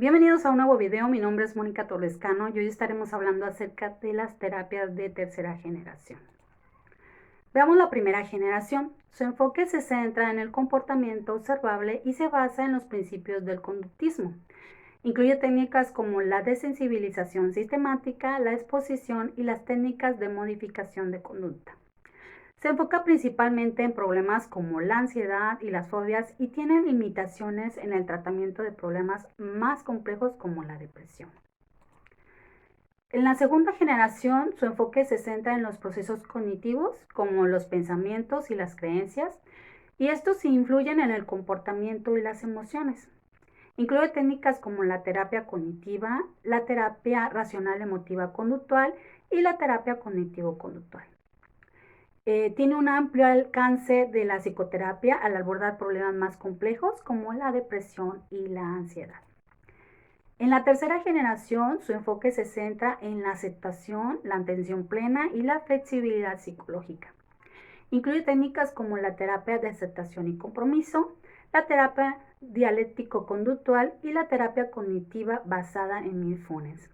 Bienvenidos a un nuevo video, mi nombre es Mónica Torrescano y hoy estaremos hablando acerca de las terapias de tercera generación. Veamos la primera generación. Su enfoque se centra en el comportamiento observable y se basa en los principios del conductismo. Incluye técnicas como la desensibilización sistemática, la exposición y las técnicas de modificación de conducta. Se enfoca principalmente en problemas como la ansiedad y las fobias y tiene limitaciones en el tratamiento de problemas más complejos como la depresión. En la segunda generación, su enfoque se centra en los procesos cognitivos como los pensamientos y las creencias, y estos influyen en el comportamiento y las emociones. Incluye técnicas como la terapia cognitiva, la terapia racional emotiva conductual y la terapia cognitivo-conductual. Tiene un amplio alcance de la psicoterapia al abordar problemas más complejos como la depresión y la ansiedad. En la tercera generación, su enfoque se centra en la aceptación, la atención plena y la flexibilidad psicológica. Incluye técnicas como la terapia de aceptación y compromiso, la terapia dialéctico-conductual y la terapia cognitiva basada en mindfulness.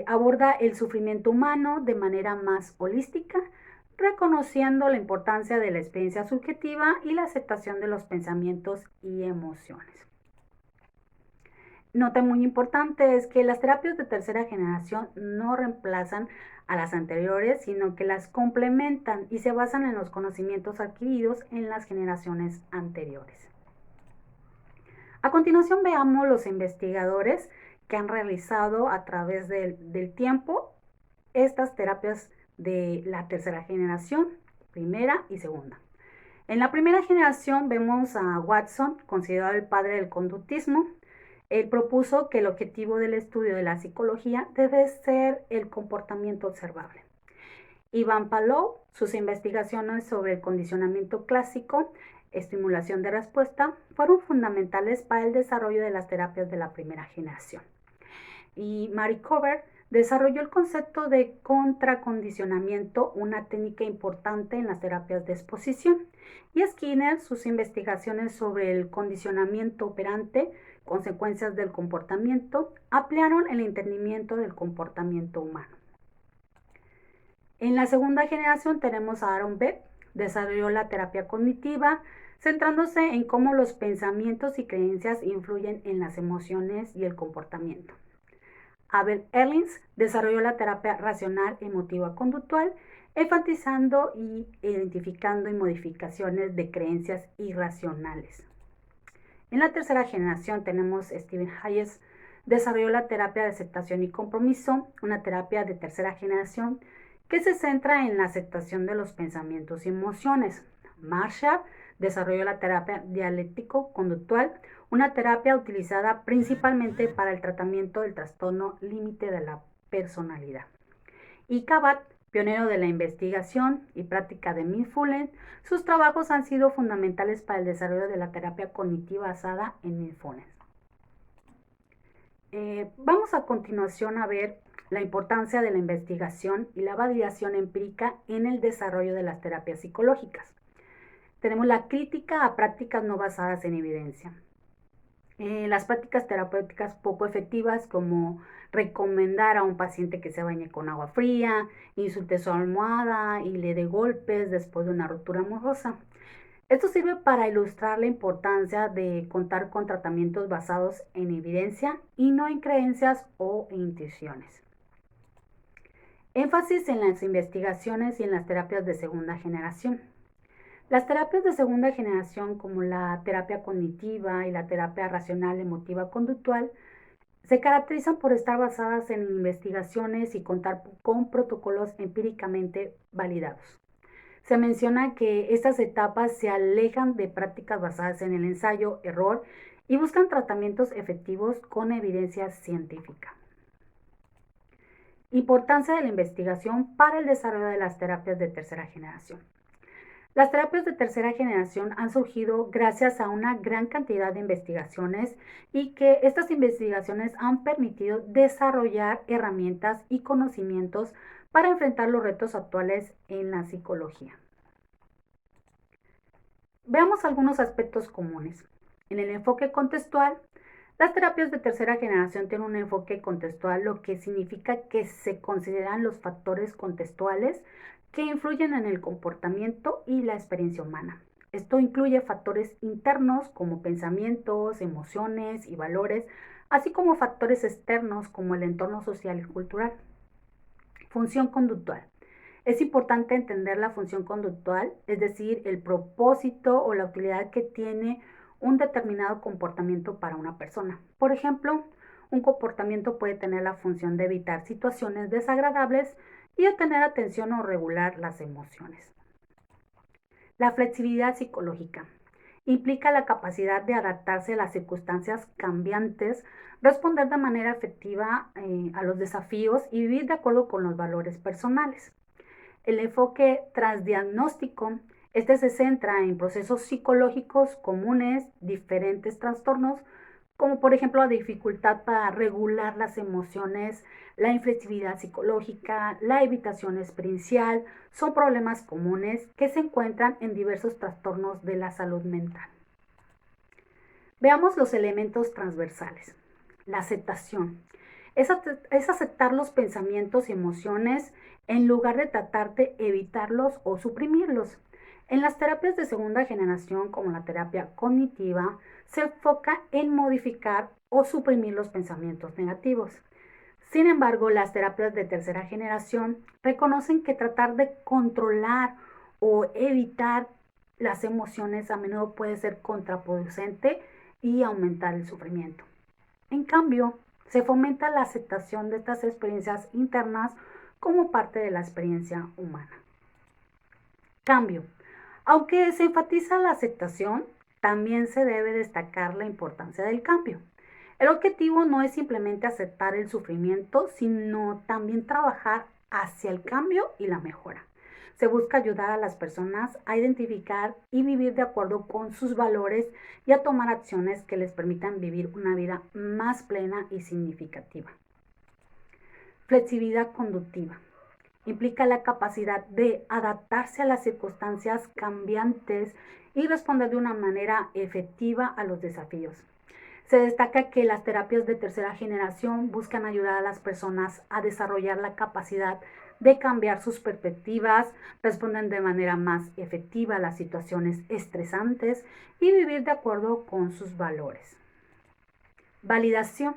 Aborda el sufrimiento humano de manera más holística, reconociendo la importancia de la experiencia subjetiva y la aceptación de los pensamientos y emociones. Nota muy importante es que las terapias de tercera generación no reemplazan a las anteriores, sino que las complementan y se basan en los conocimientos adquiridos en las generaciones anteriores. A continuación veamos los investigadores que han realizado a través del tiempo estas terapias de la tercera generación, primera y segunda. En la primera generación vemos a Watson, considerado el padre del conductismo. Él propuso que el objetivo del estudio de la psicología debe ser el comportamiento observable. Ivan Pavlov, sus investigaciones sobre el condicionamiento clásico, estimulación de respuesta, fueron fundamentales para el desarrollo de las terapias de la primera generación. Y Mary Kover desarrolló el concepto de contracondicionamiento, una técnica importante en las terapias de exposición. Y Skinner, sus investigaciones sobre el condicionamiento operante, consecuencias del comportamiento, ampliaron el entendimiento del comportamiento humano. En la segunda generación tenemos a Aaron Beck, desarrolló la terapia cognitiva, centrándose en cómo los pensamientos y creencias influyen en las emociones y el comportamiento. Abel Ehrlich desarrolló la terapia racional emotiva conductual, enfatizando y identificando modificaciones de creencias irracionales. En la tercera generación tenemos Stephen Hayes, desarrolló la terapia de aceptación y compromiso, una terapia de tercera generación que se centra en la aceptación de los pensamientos y emociones. Marshall desarrolló la terapia dialéctico-conductual, una terapia utilizada principalmente para el tratamiento del trastorno límite de la personalidad. Y Kabat, pionero de la investigación y práctica de mindfulness, sus trabajos han sido fundamentales para el desarrollo de la terapia cognitiva basada en mindfulness. Vamos a continuación a ver la importancia de la investigación y la validación empírica en el desarrollo de las terapias psicológicas. Tenemos la crítica a prácticas no basadas en evidencia. Las prácticas terapéuticas poco efectivas, como recomendar a un paciente que se bañe con agua fría, insulte su almohada y le dé golpes después de una ruptura amorosa. Esto sirve para ilustrar la importancia de contar con tratamientos basados en evidencia y no en creencias o intuiciones. Énfasis en las investigaciones y en las terapias de segunda generación. Las terapias de segunda generación, como la terapia cognitiva y la terapia racional emotiva conductual, se caracterizan por estar basadas en investigaciones y contar con protocolos empíricamente validados. Se menciona que estas etapas se alejan de prácticas basadas en el ensayo, error y buscan tratamientos efectivos con evidencia científica. Importancia de la investigación para el desarrollo de las terapias de tercera generación. Las terapias de tercera generación han surgido gracias a una gran cantidad de investigaciones y que estas investigaciones han permitido desarrollar herramientas y conocimientos para enfrentar los retos actuales en la psicología. Veamos algunos aspectos comunes. En el enfoque contextual, Las terapias de tercera generación tienen un enfoque contextual, lo que significa que se consideran los factores contextuales que influyen en el comportamiento y la experiencia humana. Esto incluye factores internos como pensamientos, emociones y valores, así como factores externos como el entorno social y cultural. Función conductual. Es importante entender la función conductual, es decir, el propósito o la utilidad que tiene un determinado comportamiento para una persona. Por ejemplo, un comportamiento puede tener la función de evitar situaciones desagradables y obtener atención o regular las emociones. La flexibilidad psicológica implica la capacidad de adaptarse a las circunstancias cambiantes, responder de manera efectiva a los desafíos y vivir de acuerdo con los valores personales. El enfoque transdiagnóstico, este se centra en procesos psicológicos comunes, diferentes trastornos, como por ejemplo la dificultad para regular las emociones, la inflexibilidad psicológica, la evitación experiencial, son problemas comunes que se encuentran en diversos trastornos de la salud mental. Veamos los elementos transversales. La aceptación. Es aceptar los pensamientos y emociones en lugar de tratar de evitarlos o suprimirlos. En las terapias de segunda generación, como la terapia cognitiva, se enfoca en modificar o suprimir los pensamientos negativos. Sin embargo, las terapias de tercera generación reconocen que tratar de controlar o evitar las emociones a menudo puede ser contraproducente y aumentar el sufrimiento. En cambio, se fomenta la aceptación de estas experiencias internas como parte de la experiencia humana. Cambio. Aunque se enfatiza la aceptación, también se debe destacar la importancia del cambio. El objetivo no es simplemente aceptar el sufrimiento, sino también trabajar hacia el cambio y la mejora. Se busca ayudar a las personas a identificar y vivir de acuerdo con sus valores y a tomar acciones que les permitan vivir una vida más plena y significativa. Flexibilidad conductiva. Implica la capacidad de adaptarse a las circunstancias cambiantes y responder de una manera efectiva a los desafíos. Se destaca que las terapias de tercera generación buscan ayudar a las personas a desarrollar la capacidad de cambiar sus perspectivas, responder de manera más efectiva a las situaciones estresantes y vivir de acuerdo con sus valores. Validación.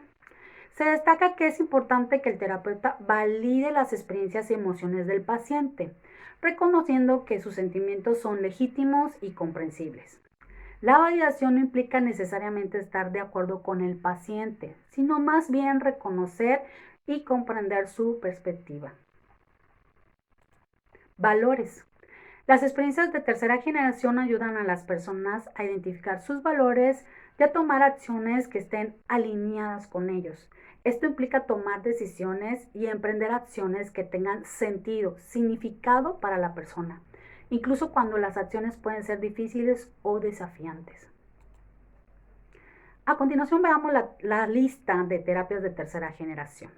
Se destaca que es importante que el terapeuta valide las experiencias y emociones del paciente, reconociendo que sus sentimientos son legítimos y comprensibles. La validación no implica necesariamente estar de acuerdo con el paciente, sino más bien reconocer y comprender su perspectiva. Valores. Las experiencias de tercera generación ayudan a las personas a identificar sus valores y a tomar acciones que estén alineadas con ellos. Esto implica tomar decisiones y emprender acciones que tengan sentido, significado para la persona, incluso cuando las acciones pueden ser difíciles o desafiantes. A continuación veamos la lista de terapias de tercera generación.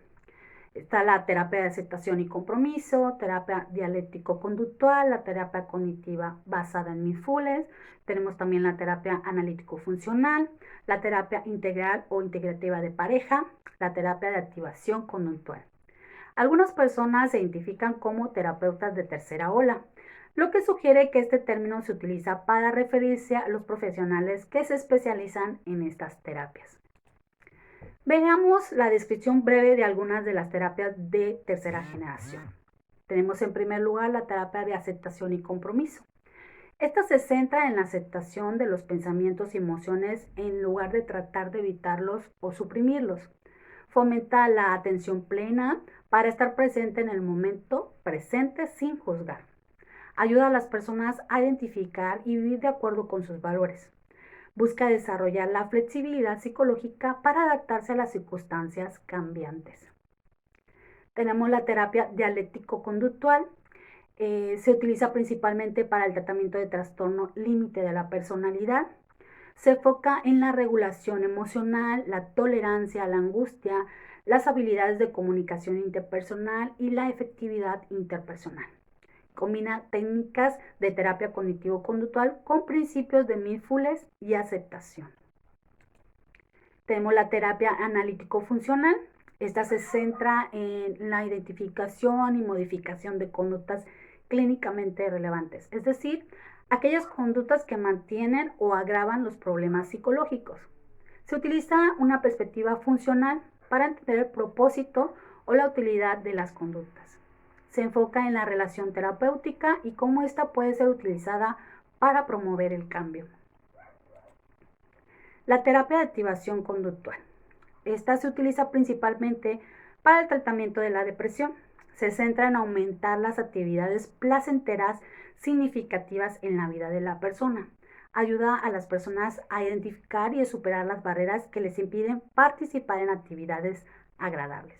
Está la terapia de aceptación y compromiso, terapia dialéctico-conductual, la terapia cognitiva basada en mindfulness, tenemos también la terapia analítico-funcional, la terapia integral o integrativa de pareja, la terapia de activación conductual. Algunas personas se identifican como terapeutas de tercera ola, lo que sugiere que este término se utiliza para referirse a los profesionales que se especializan en estas terapias. Veamos la descripción breve de algunas de las terapias de tercera generación. Tenemos en primer lugar la terapia de aceptación y compromiso. Esta se centra en la aceptación de los pensamientos y emociones en lugar de tratar de evitarlos o suprimirlos. Fomenta la atención plena para estar presente en el momento presente sin juzgar. Ayuda a las personas a identificar y vivir de acuerdo con sus valores. Busca desarrollar la flexibilidad psicológica para adaptarse a las circunstancias cambiantes. Tenemos la terapia dialéctico-conductual. Se utiliza principalmente para el tratamiento de trastorno límite de la personalidad. Se enfoca en la regulación emocional, la tolerancia a la angustia, las habilidades de comunicación interpersonal y la efectividad interpersonal. Combina técnicas de terapia cognitivo-conductual con principios de mindfulness y aceptación. Tenemos la terapia analítico-funcional. Esta se centra en la identificación y modificación de conductas clínicamente relevantes, es decir, aquellas conductas que mantienen o agravan los problemas psicológicos. Se utiliza una perspectiva funcional para entender el propósito o la utilidad de las conductas. Se enfoca en la relación terapéutica y cómo ésta puede ser utilizada para promover el cambio. La terapia de activación conductual. Esta se utiliza principalmente para el tratamiento de la depresión. Se centra en aumentar las actividades placenteras significativas en la vida de la persona. Ayuda a las personas a identificar y a superar las barreras que les impiden participar en actividades agradables.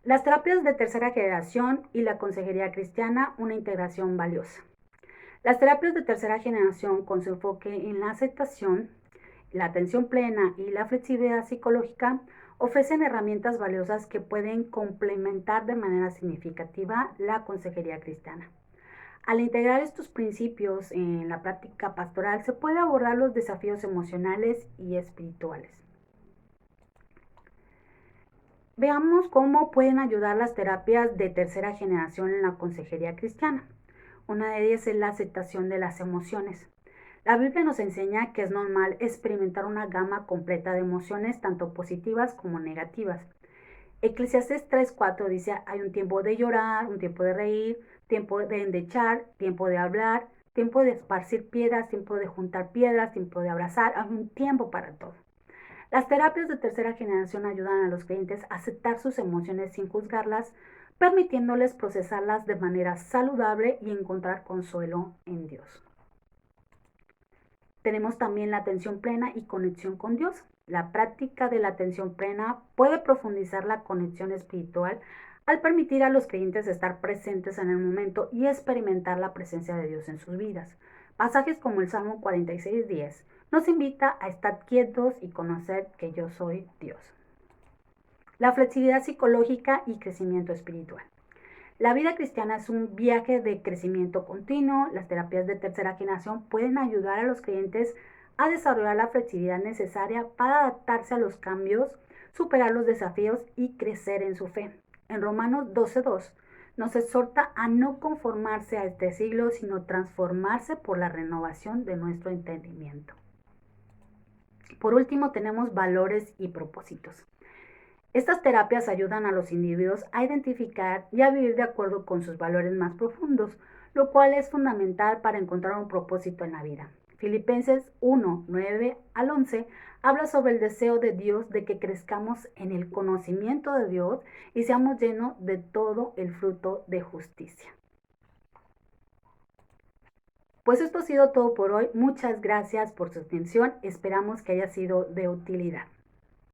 Las terapias de tercera generación y la consejería cristiana, una integración valiosa. Las terapias de tercera generación, con su enfoque en la aceptación, la atención plena y la flexibilidad psicológica, ofrecen herramientas valiosas que pueden complementar de manera significativa la consejería cristiana. Al integrar estos principios en la práctica pastoral, se puede abordar los desafíos emocionales y espirituales. Veamos cómo pueden ayudar las terapias de tercera generación en la consejería cristiana. Una de ellas es la aceptación de las emociones. La Biblia nos enseña que es normal experimentar una gama completa de emociones, tanto positivas como negativas. Eclesiastés 3:4 dice, hay un tiempo de llorar, un tiempo de reír, tiempo de endechar, tiempo de hablar, tiempo de esparcir piedras, tiempo de juntar piedras, tiempo de abrazar, hay un tiempo para todo. Las terapias de tercera generación ayudan a los creyentes a aceptar sus emociones sin juzgarlas, permitiéndoles procesarlas de manera saludable y encontrar consuelo en Dios. Tenemos también la atención plena y conexión con Dios. La práctica de la atención plena puede profundizar la conexión espiritual al permitir a los creyentes estar presentes en el momento y experimentar la presencia de Dios en sus vidas. Pasajes como el Salmo 46:10 nos invita a estar quietos y conocer que yo soy Dios. La flexibilidad psicológica y crecimiento espiritual. La vida cristiana es un viaje de crecimiento continuo. Las terapias de tercera generación pueden ayudar a los creyentes a desarrollar la flexibilidad necesaria para adaptarse a los cambios, superar los desafíos y crecer en su fe. En Romanos 12:2 nos exhorta a no conformarse a este siglo, sino transformarse por la renovación de nuestro entendimiento. Por último, tenemos valores y propósitos. Estas terapias ayudan a los individuos a identificar y a vivir de acuerdo con sus valores más profundos, lo cual es fundamental para encontrar un propósito en la vida. Filipenses 1:9-11 habla sobre el deseo de Dios de que crezcamos en el conocimiento de Dios y seamos llenos de todo el fruto de justicia. Pues esto ha sido todo por hoy. Muchas gracias por su atención. Esperamos que haya sido de utilidad.